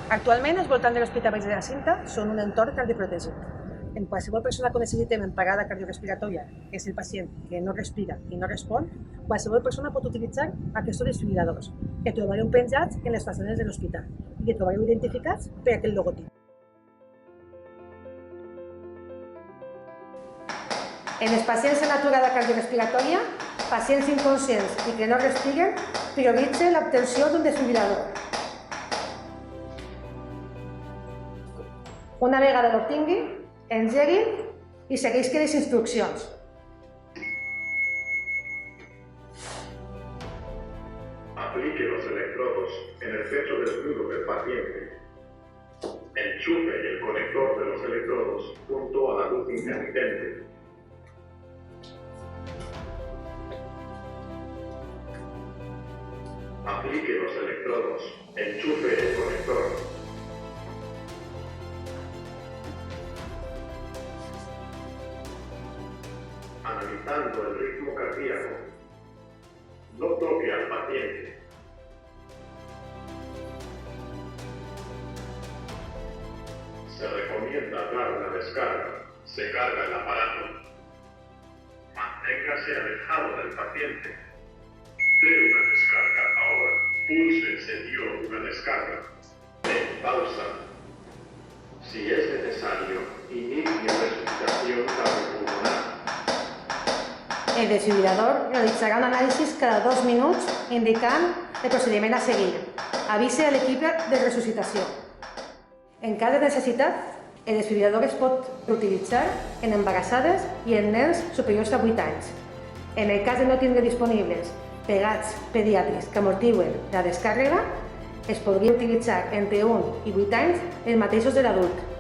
Actualment, els voltants de l'Hospital Verge de la Cinta són un entorn cardioprotegit. En qualsevol persona que necessiti parada cardiorrespiratòria, que és el pacient que no respira i no respon, qualsevol persona pot utilitzar aquests desfibriladors, que trobareu penjats en les façanes de l'hospital i que trobareu identificats per aquest logotip. En els pacients en aturada cardiorrespiratòria, pacients inconscients i que no respiren, prioritze l'obtenció d'un desfibrilador. Una vegada l'obtingui, engegui i segueixi les instruccions. Aplique los electrodos en el pecho desnudo del paciente. Enchufe el conector de los electrodos junto a la luz intermitente. Aplique los electrodos. Enchufe el conector. Analizando el ritmo cardíaco. No toque al paciente. Se recomienda dar una descarga. Se carga el aparato. Manténgase alejado del paciente. Dé una descarga ahora. Pulse se dio una descarga. En pausa. Si es necesario, inicie resucitación cardiopulmonar. El desfibrilador realitzarà un anàlisi cada 2 minuts indicant el procediment a seguir. Avise a l'equip de resuscitació. En cas de necessitat, el desfibrilador es pot utilitzar en embarassades i en nens superiors a 8 anys. En el cas de no tindre disponibles pegats pediàtrics que amortiguen la descàrrega, es podria utilitzar entre 1 i 8 anys els mateixos de l'adult.